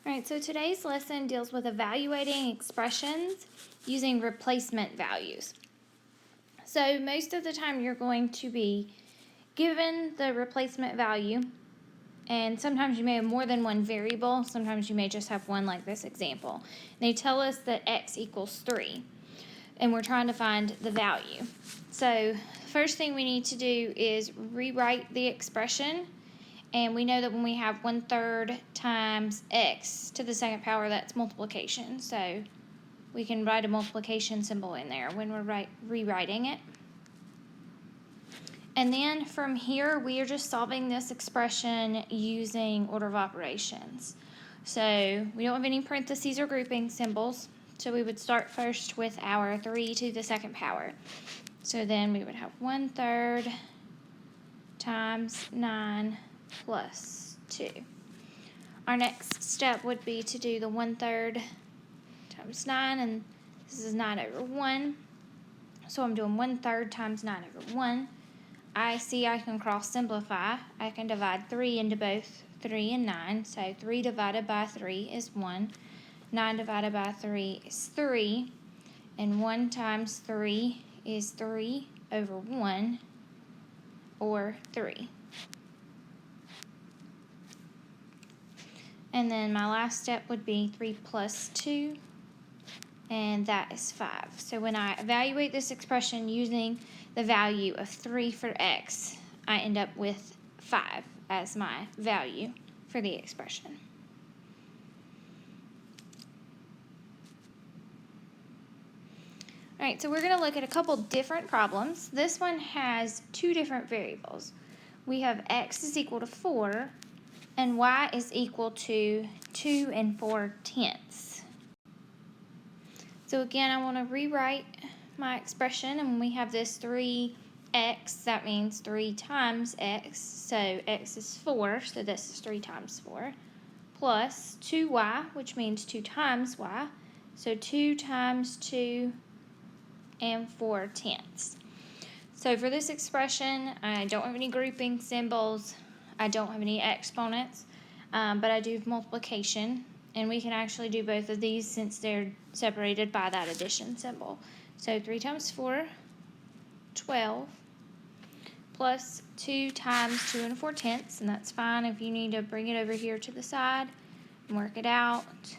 All right, so today's lesson deals with evaluating expressions using replacement values. So most of the time you're going to be given the replacement value, and sometimes you may have more than one variable. Sometimes you may just have one, like this example. They tell us that x equals 3, and we're trying to find the value. So first thing we need to do is rewrite the expression. And we know that when we have 1/3 times x to the second power, that's multiplication. So we can write a multiplication symbol in there when we're rewriting it. And then from here, we are just solving this expression using order of operations. So we don't have any parentheses or grouping symbols. So we would start first with our 3 to the second power. So then we would have 1/3 times 9 plus 2. Our next step would be to do the 1/3 times 9, and this is 9 over 1. So I'm doing 1/3 times 9 over 1. I see I can cross simplify. I can divide 3 into both 3 and 9. So 3 divided by 3 is 1. 9 divided by 3 is 3. And 1 times 3 is 3 over 1, or 3. And then my last step would be 3 plus 2, and that is 5. So when I evaluate this expression using the value of 3 for x, I end up with 5 as my value for the expression. All right, so we're going to look at a couple different problems. This one has two different variables. We have x is equal to 4, and y is equal to 2 4/10. So again, I want to rewrite my expression, and when we have this 3x, that means 3 times x, so x is 4, so this is 3 times 4, plus 2y, which means 2 times y, so 2 times 2 4/10. So for this expression, I don't have any grouping symbols, I don't have any exponents, but I do have multiplication, and we can actually do both of these since they're separated by that addition symbol. So 3 times 4, 12, plus 2 times 2 4/10, and that's fine if you need to bring it over here to the side and work it out.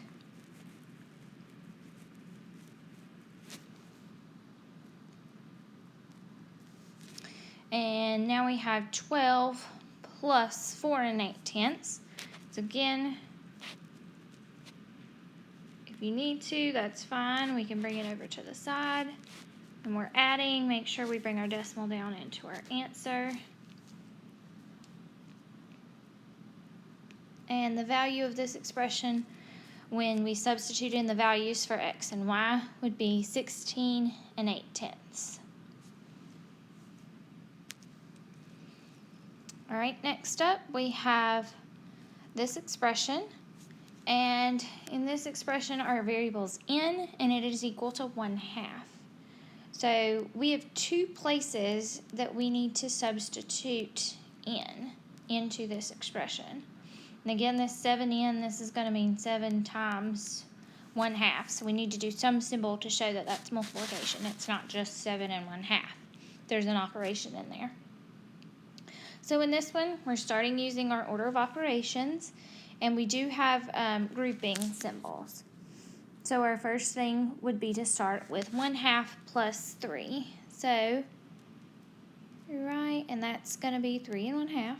And now we have 12 plus 4 8/10. So again, if you need to, that's fine. We can bring it over to the side. When we're adding, make sure we bring our decimal down into our answer. And the value of this expression, when we substitute in the values for x and y, would be 16 8/10. All right, next up we have this expression, and in this expression our variable is n, and it is equal to 1/2. So we have two places that we need to substitute n into this expression. And again, this 7n, this is going to mean 7 times 1/2, so we need to do some symbol to show that that's multiplication. It's not just 7 and 1/2. There's an operation in there. So in this one, we're starting using our order of operations, and we do have grouping symbols. So our first thing would be to start with 1/2 plus 3. So, right, and that's going to be 3 1/2.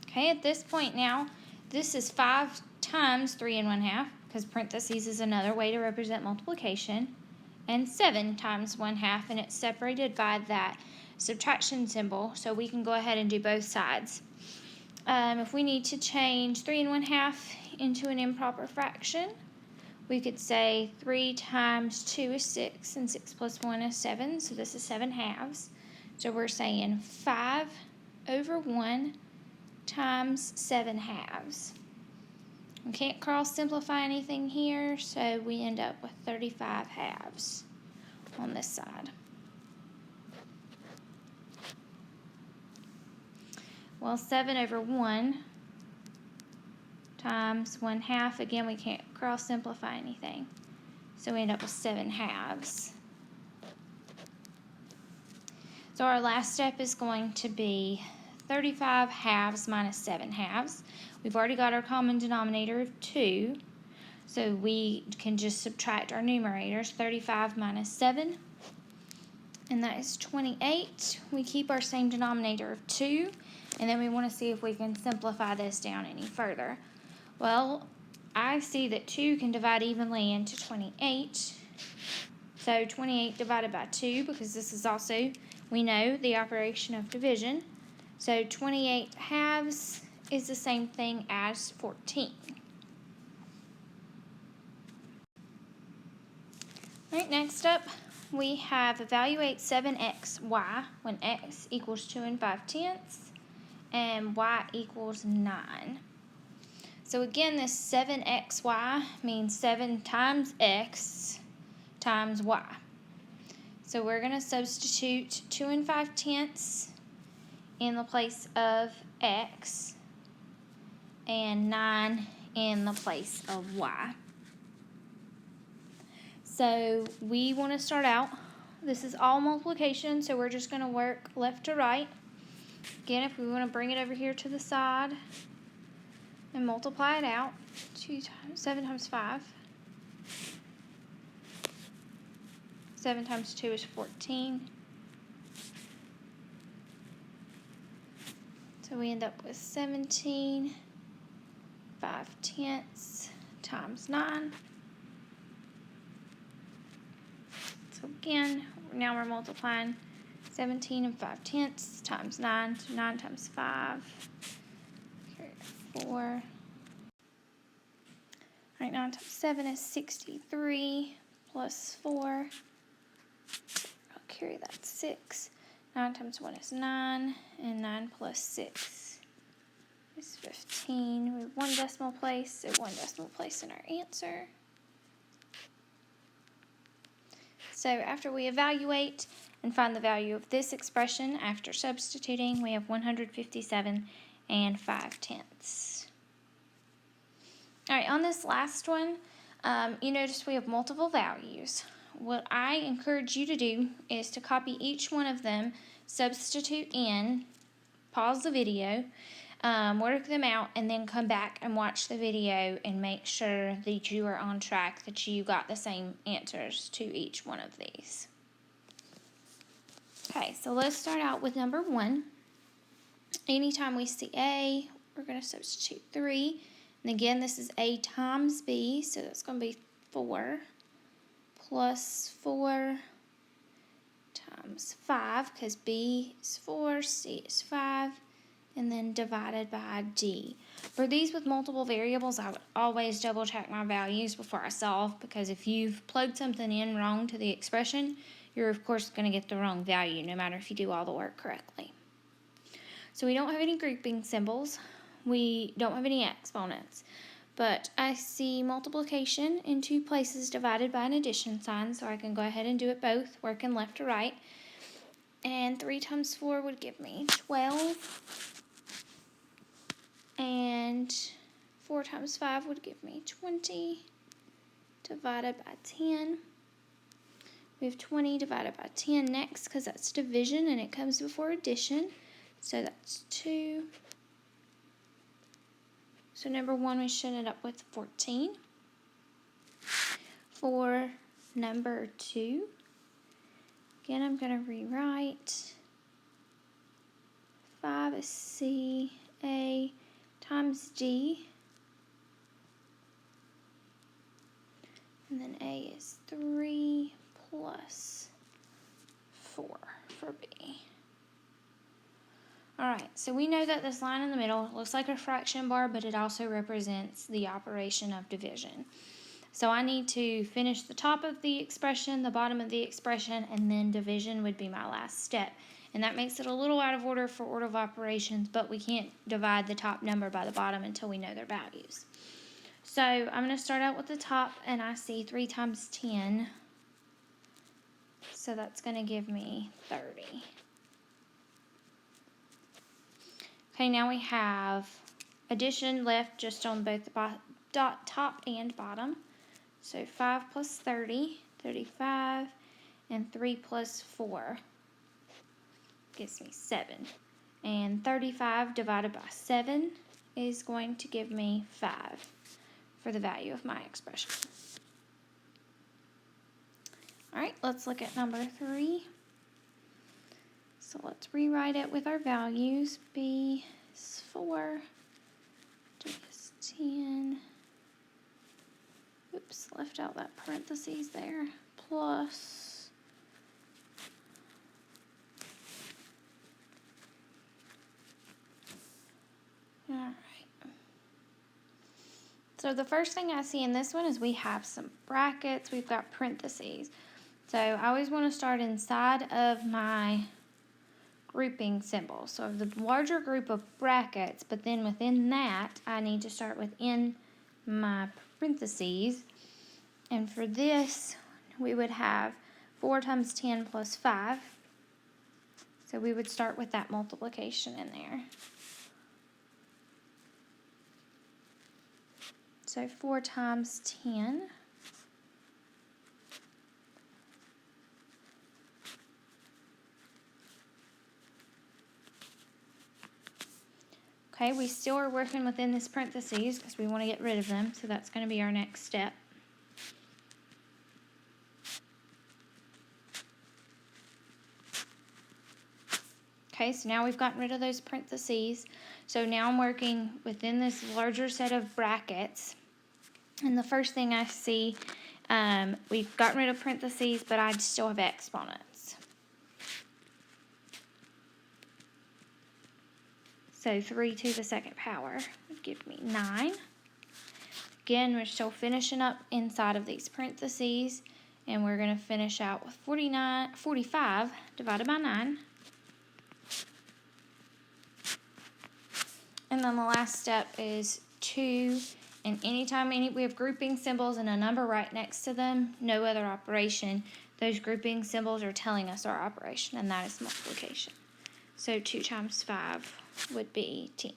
Okay, at this point now, this is 5 times 3 1/2, because parentheses is another way to represent multiplication, and 7 times 1/2, and it's separated by that subtraction symbol, so we can go ahead and do both sides. If we need to change 3 1/2 into an improper fraction, we could say 3 times 2 is 6, and 6 plus 1 is 7, so this is 7/2. So we're saying 5 over 1 times 7/2. We can't cross simplify anything here, so we end up with 35/2 on this side. Well, 7 over 1 times 1/2. Again, we can't cross simplify anything. So we end up with 7/2. So our last step is going to be 35/2 minus 7/2. We've already got our common denominator of 2. So we can just subtract our numerators. 35 minus 7. And that is 28. We keep our same denominator of 2. And then we want to see if we can simplify this down any further. Well, I see that 2 can divide evenly into 28. So 28 divided by 2, because this is also, we know, the operation of division. So 28/2 is the same thing as 14. All right, next up, we have evaluate 7xy when x equals 2 5/10 and y equals 9. So again, this 7xy means 7 times x times y. So we're going to substitute 2 5/10 in the place of x and 9 in the place of y. So we want to start out, this is all multiplication, so we're just going to work left to right. Again, if we want to bring it over here to the side and multiply it out, 7 times 5. 7 times 2 is 14. So we end up with 17 5/10 times 9. So again, now we're multiplying 17 5/10 times 9. So 9 times 5, 4. All right, 9 times 7 is 63 plus 4. I'll carry that 6. 9 times 1 is 9, and 9 plus 6 is 15. We have one decimal place, so one decimal place in our answer. So after we evaluate and find the value of this expression after substituting, we have 157 5/10. All right, on this last one, you notice we have multiple values. What I encourage you to do is to copy each one of them, substitute in, pause the video, work them out, and then come back and watch the video and make sure that you are on track, that you got the same answers to each one of these. Okay, so let's start out with number 1. Anytime we see A, we're going to substitute 3. And again, this is A times B, so that's going to be 4 plus 4 times 5, because B is 4, C is 5, and then divided by D. For these with multiple variables, I would always double check my values before I solve, because if you've plugged something in wrong to the expression, you're of course going to get the wrong value, no matter if you do all the work correctly. So we don't have any grouping symbols. We don't have any exponents. But I see multiplication in 2 places divided by an addition sign, so I can go ahead and do it both, working left to right. And 3 times 4 would give me 12. And 4 times 5 would give me 20, divided by 10. We have 20 divided by 10 next, because that's division and it comes before addition. So that's 2. So number 1, we should end up with 14. For number 2, again, I'm going to rewrite. 5 is C, A times D. And then A is 3 plus 4 for B. Alright, so we know that this line in the middle looks like a fraction bar, but it also represents the operation of division. So I need to finish the top of the expression, the bottom of the expression, and then division would be my last step. And that makes it a little out of order for order of operations, but we can't divide the top number by the bottom until we know their values. So I'm going to start out with the top, and I see 3 times 10. So that's going to give me 30. Okay, now we have addition left just on both the top and bottom. So 5 plus 30, 35, and 3 plus 4 gives me 7. And 35 divided by 7 is going to give me 5 for the value of my expression. Alright, let's look at number 3. So let's rewrite it with our values. B is 4, D is 10, oops, left out that parentheses there, plus alright. So the first thing I see in this one is we have some brackets, we've got parentheses. So I always want to start inside of my grouping symbol. So the larger group of brackets, but then within that, I need to start within my parentheses. And for this, we would have 4 times 10 plus 5. So we would start with that multiplication in there. So 4 times 10. Okay, we still are working within this parentheses because we want to get rid of them, so that's going to be our next step. Okay, so now we've gotten rid of those parentheses. So now I'm working within this larger set of brackets. And the first thing I see, we've gotten rid of parentheses, but I still have exponents. So 3 to the second power would give me 9. Again, we're still finishing up inside of these parentheses, and we're going to finish out with 45 divided by 9. And then the last step is 2, and anytime we have grouping symbols and a number right next to them, no other operation, those grouping symbols are telling us our operation, and that is multiplication. So 2 times 5 would be 10.